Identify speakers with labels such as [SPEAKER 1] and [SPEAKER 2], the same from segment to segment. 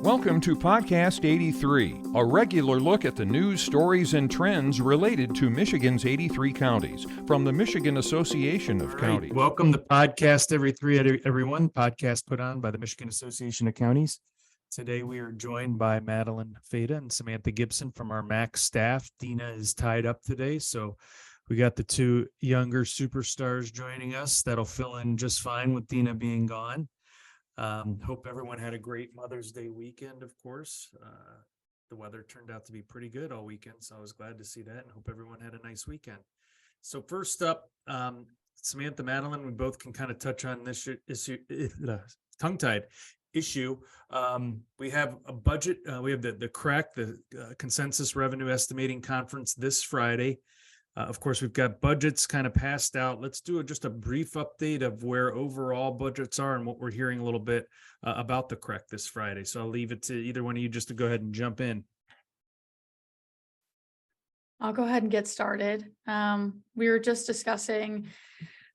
[SPEAKER 1] Welcome to Podcast 83, a regular look at the news, stories, and trends related to Michigan's 83 counties from the Michigan Association of Counties.
[SPEAKER 2] Welcome to Podcast everyone. Podcast put on by the Michigan Association of Counties. Today we are joined by Madeline, Fata, and Samantha Gibson from our MAC staff. Dina is tied up today, so we got the two younger superstars joining us. That'll fill in just fine with Dina being gone. Hope everyone had a great Mother's Day weekend, of course. The weather turned out to be pretty good all weekend, so I was glad to see that and hope everyone had a nice weekend. So first up, Samantha, Madeline, we both can kind of touch on this issue, tongue-tied issue. We have a budget, we have the CREC, the Consensus Revenue Estimating Conference this Friday. Of course, we've got budgets kind of passed out. Let's do just a brief update of where overall budgets are and what we're hearing a little bit about the CREC this Friday. So I'll leave it to either one of you just to go ahead and jump in.
[SPEAKER 3] I'll go ahead and get started. We were just discussing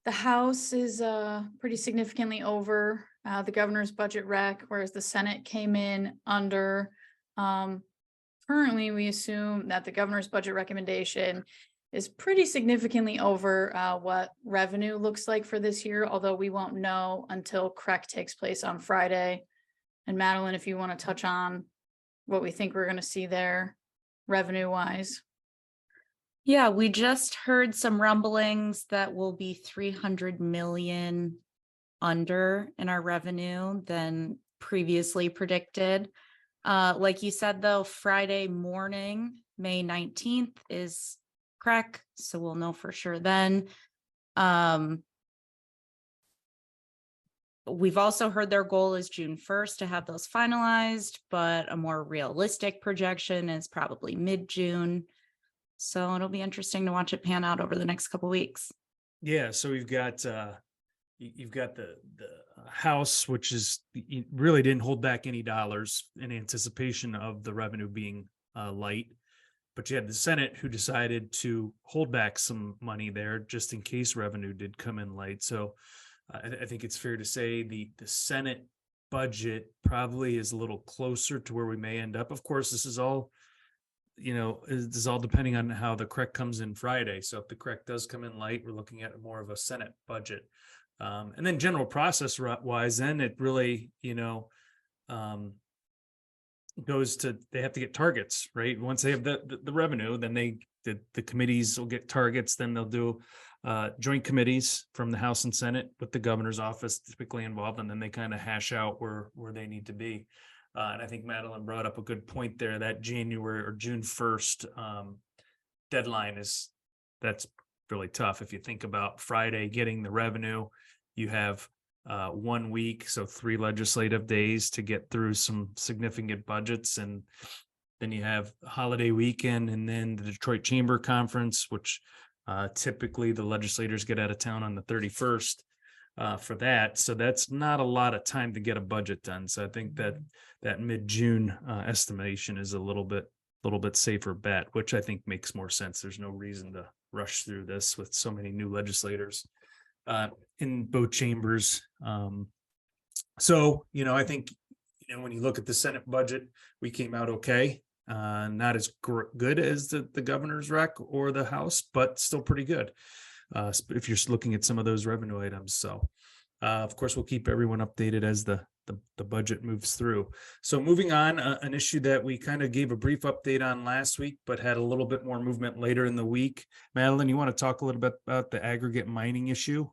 [SPEAKER 3] the House is pretty significantly over the governor's budget rec, whereas the Senate came in under. Currently, we assume that the governor's budget recommendation is pretty significantly over what revenue looks like for this year, although we won't know until CREC takes place on Friday. And Madeline, if you want to touch on what we think we're going to see there revenue-wise.
[SPEAKER 4] Yeah, we just heard some rumblings that will be 300 million under in our revenue than previously predicted. Like you said, though, Friday morning, May 19th is CREC, so we'll know for sure then. We've also heard their goal is June 1st to have those finalized, but a more realistic projection is probably mid-June. So it'll be interesting to watch it pan out over the next couple of weeks.
[SPEAKER 2] Yeah, so we've got you've got the House, which is really didn't hold back any dollars in anticipation of the revenue being light. But you had the Senate who decided to hold back some money there just in case revenue did come in light. So I think it's fair to say the Senate budget probably is a little closer to where we may end up. Of course, this is all, this is all depending on how the CREC comes in Friday. So if the CREC does come in light, we're looking at more of a Senate budget. And then general process wise, then it really, goes to, they have to get targets, right? Once they have the revenue, then the committees will get targets. Then they'll do joint committees from the House and Senate with the governor's office typically involved, and then they kind of hash out where they need to be. And I think Madeline brought up a good point there, that January or June 1st deadline that's really tough. If you think about Friday getting the revenue, you have 1 week, so 3 legislative days to get through some significant budgets. And then you have holiday weekend and then the Detroit Chamber Conference, which typically the legislators get out of town on the 31st for that. So that's not a lot of time to get a budget done. So I think that mid-June estimation is a little bit safer bet, which I think makes more sense. There's no reason to rush through this with so many new legislators in both chambers. So, I think, when you look at the Senate budget, we came out okay. Not as good as the governor's rec or the House, but still pretty good if you're looking at some of those revenue items. So, of course, we'll keep everyone updated as the budget moves through. So moving on, an issue that we kind of gave a brief update on last week, but had a little bit more movement later in the week. Madeline, you want to talk a little bit about the aggregate mining issue?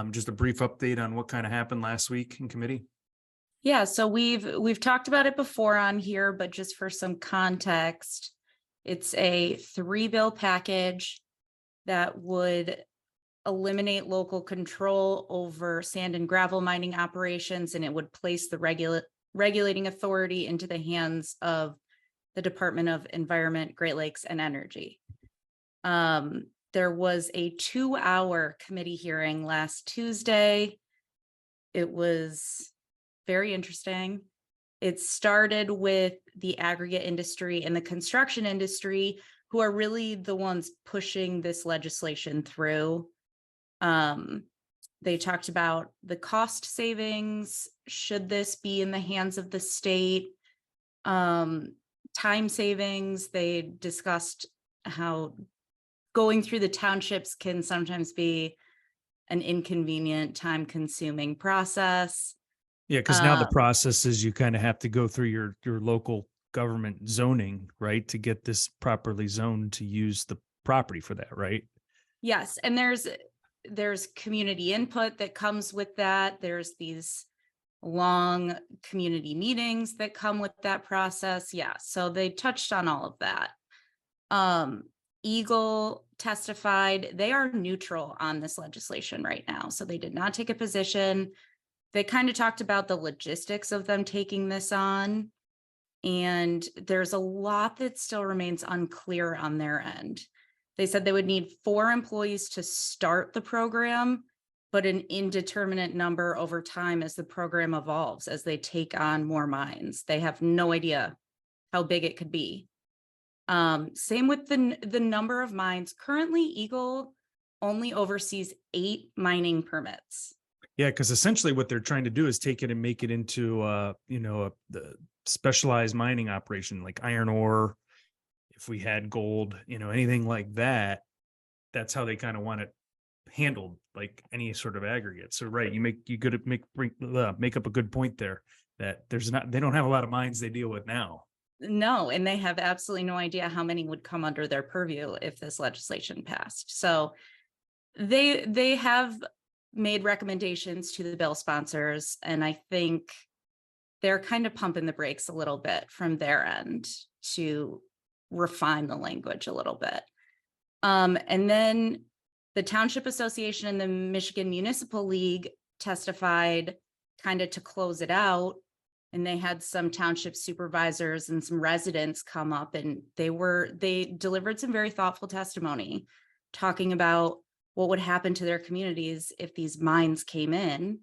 [SPEAKER 2] Just a brief update on what kind of happened last week in committee.
[SPEAKER 4] Yeah, so we've talked about it before on here, but just for some context, it's a 3-bill package that would eliminate local control over sand and gravel mining operations, and it would place the regulating authority into the hands of the Department of Environment, Great Lakes, and Energy. There was a 2-hour committee hearing last Tuesday. It was very interesting. It started with the aggregate industry and the construction industry, who are really the ones pushing this legislation through. They talked about the cost savings. Should this be in the hands of the state? Time savings, they discussed how going through the townships can sometimes be an inconvenient, time-consuming process.
[SPEAKER 2] Yeah, because now the
[SPEAKER 4] Um,
[SPEAKER 2] process is you kind of have to go through your local government zoning, right, to get this properly zoned to use the property for that, right?
[SPEAKER 4] Yes, and there's community input that comes with that. There's these long community meetings that come with that process. Yeah, so they touched on all of that. Eagle testified they are neutral on this legislation right now, so they did not take a position. They kind of talked about the logistics of them taking this on, and there's a lot that still remains unclear on their end. They said they would need 4 employees to start the program, but an indeterminate number over time as the program evolves, as they take on more mines. They have no idea how big it could be. Same with the number of mines. Currently, Eagle only oversees 8 mining permits.
[SPEAKER 2] Yeah, because essentially what they're trying to do is take it and make it into the specialized mining operation like iron ore. If we had gold, anything like that, that's how they kind of want it handled, like any sort of aggregate. So right, you could make up a good point there that they don't have a lot of mines they deal with now.
[SPEAKER 4] No, and they have absolutely no idea how many would come under their purview if this legislation passed. So they have made recommendations to the bill sponsors, and I think they're kind of pumping the brakes a little bit from their end to refine the language a little bit. And then the Township Association and the Michigan Municipal League testified kind of to close it out. And they had some township supervisors and some residents come up, and they delivered some very thoughtful testimony talking about what would happen to their communities if these mines came in.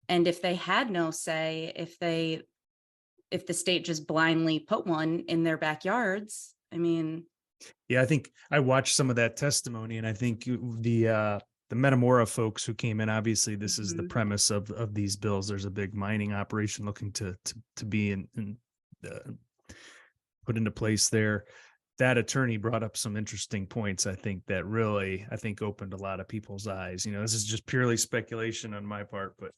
[SPEAKER 4] And if they had no say, if the state just blindly put one in their backyards, I mean.
[SPEAKER 2] Yeah, I think I watched some of that testimony, and I think the Metamora folks who came in, obviously this is the premise of these bills. There's a big mining operation looking to be put into place there. That attorney brought up some interesting points, I think, that really, opened a lot of people's eyes. This is just purely speculation on my part, but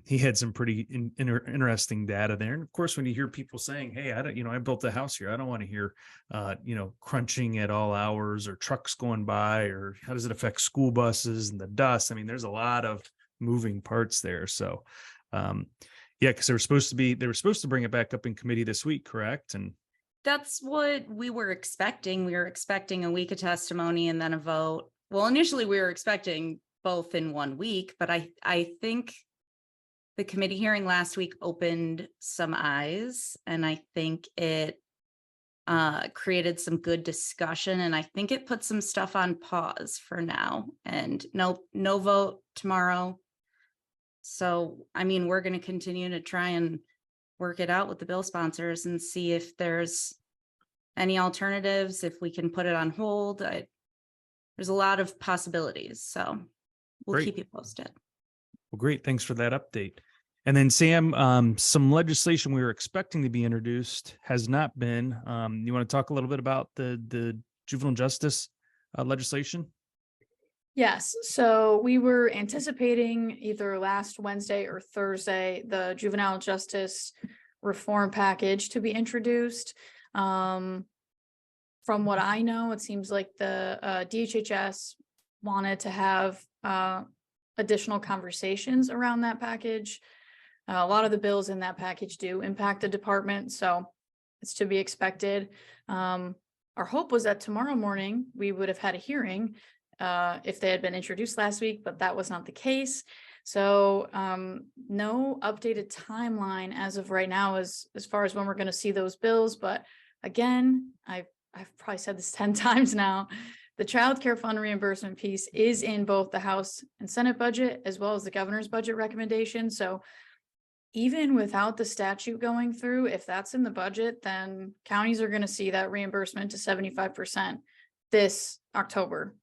[SPEAKER 2] he had some pretty interesting data there. And of course, when you hear people saying, hey, I built a house here, I don't want to hear, crunching at all hours or trucks going by, or how does it affect school buses and the dust? I mean, there's a lot of moving parts there. So, yeah, because they were supposed to bring it back up in committee this week, correct? And
[SPEAKER 4] that's what we were expecting. We were expecting a week of testimony and then a vote. Well, initially we were expecting both in 1 week, but I think the committee hearing last week opened some eyes, and I think it created some good discussion, and I think it put some stuff on pause for now. And no vote tomorrow. So, I mean, we're going to continue to try and work it out with the bill sponsors and see if there's any alternatives, if we can put it on hold. There's a lot of possibilities, so we'll keep you posted.
[SPEAKER 2] Well, great. Thanks for that update. And then Sam, some legislation we were expecting to be introduced has not been. You want to talk a little bit about the juvenile justice legislation?
[SPEAKER 3] Yes, so we were anticipating either last Wednesday or Thursday, the juvenile justice reform package to be introduced. From what I know, it seems like the DHHS wanted to have additional conversations around that package. A lot of the bills in that package do impact the department, so it's to be expected. Our hope was that tomorrow morning we would have had a hearing if they had been introduced last week, but that was not the case. So no updated timeline as of right now as far as when we're going to see those bills. But again, I've probably said this 10 times now, the child care fund reimbursement piece is in both the House and Senate budget, as well as the governor's budget recommendation. So even without the statute going through, if that's in the budget, then counties are going to see that reimbursement to 75% this October.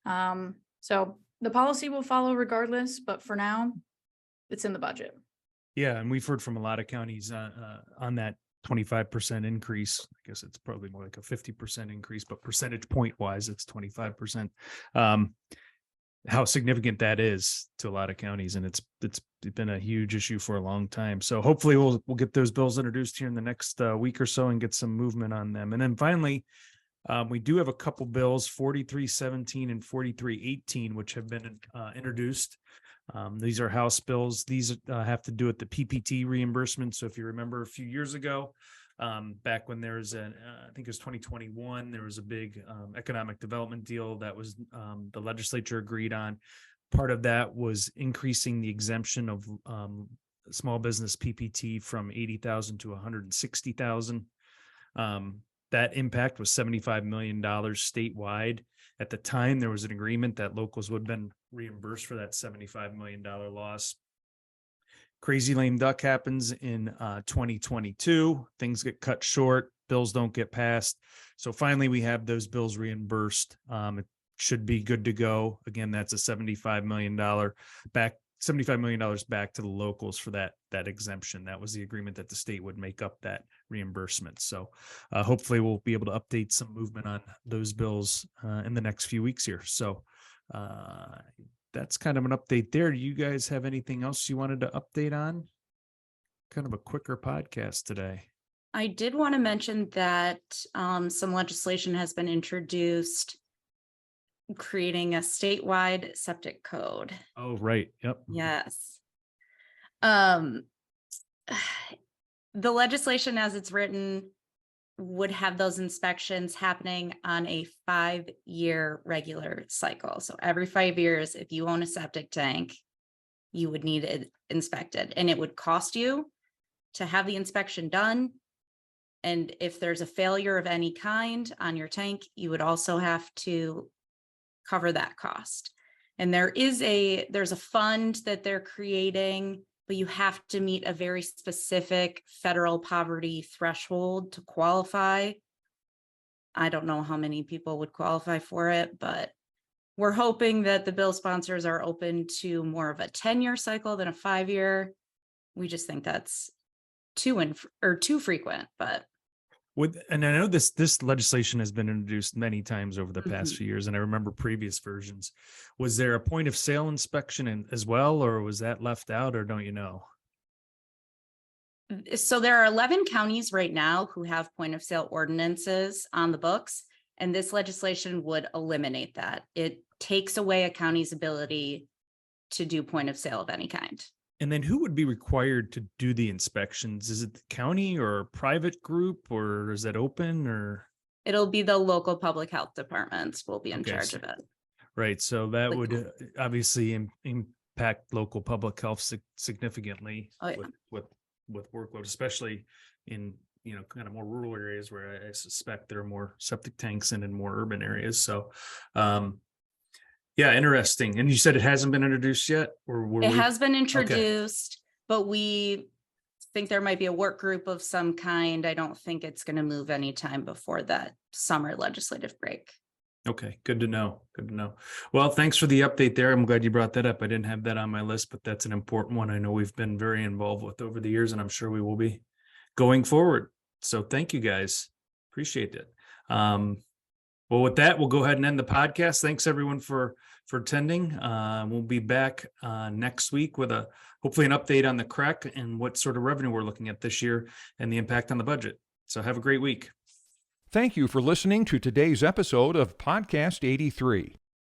[SPEAKER 3] So the policy will follow regardless, but for now, it's in the budget.
[SPEAKER 2] Yeah, and we've heard from a lot of counties on that 25% increase. I guess it's probably more like a 50% increase, but percentage point wise, it's 25%. How significant that is to a lot of counties, and it's been a huge issue for a long time. So hopefully we'll get those bills introduced here in the next week or so and get some movement on them. And then finally, we do have a couple bills, 4317 and 4318, which have been introduced. These are House bills. These have to do with the PPT reimbursement. So if you remember a few years ago, back when there was I think it was 2021, there was a big economic development deal that was the legislature agreed on. Part of that was increasing the exemption of small business PPT from 80,000 to 160,000. That impact was $75 million statewide. At the time, there was an agreement that locals would have been reimbursed for that $75 million loss. Crazy lame duck happens in 2022. Things get cut short. Bills don't get passed. So finally, we have those bills reimbursed. It should be good to go. Again, that's a $75 million back to the locals for that exemption. That was the agreement that the state would make up that reimbursement. So hopefully we'll be able to update some movement on those bills in the next few weeks here. So that's kind of an update there. Do you guys have anything else you wanted to update on? Kind of a quicker podcast today.
[SPEAKER 4] I did want to mention that some legislation has been introduced creating a statewide septic code.
[SPEAKER 2] Oh, right. Yep.
[SPEAKER 4] Yes. The legislation as it's written would have those inspections happening on a 5-year regular cycle. So every 5 years, if you own a septic tank, you would need it inspected, and it would cost you to have the inspection done. And if there's a failure of any kind on your tank, you would also have to cover that cost. And there's a fund that they're creating, but you have to meet a very specific federal poverty threshold to qualify. I don't know how many people would qualify for it, but we're hoping that the bill sponsors are open to more of a 10-year cycle than a 5-year. We just think that's too frequent, but
[SPEAKER 2] And I know this legislation has been introduced many times over the past few years, and I remember previous versions. Was there a point of sale inspection as well, or was that left out, or don't you know?
[SPEAKER 4] So there are 11 counties right now who have point of sale ordinances on the books, and this legislation would eliminate that. It takes away a county's ability to do point of sale of any kind.
[SPEAKER 2] And then who would be required to do the inspections? Is it the county or a private group, or is that open, or?
[SPEAKER 4] It'll be the local public health departments will be in charge of it.
[SPEAKER 2] Right. So that would obviously impact local public health significantly with workload, especially in, kind of more rural areas where I suspect there are more septic tanks and in more urban areas. So, yeah, interesting. And you said it hasn't been introduced yet, or
[SPEAKER 4] it has been introduced, but we think there might be a work group of some kind. I don't think it's going to move anytime before that summer legislative break.
[SPEAKER 2] Okay, good to know. Good to know. Well, thanks for the update there. I'm glad you brought that up. I didn't have that on my list, but that's an important one I know we've been very involved with over the years, and I'm sure we will be going forward. So thank you guys. Appreciate it. Well, with that, we'll go ahead and end the podcast. Thanks everyone for attending. We'll be back next week with hopefully an update on the CREC and what sort of revenue we're looking at this year and the impact on the budget. So have a great week.
[SPEAKER 1] Thank you for listening to today's episode of Podcast 83.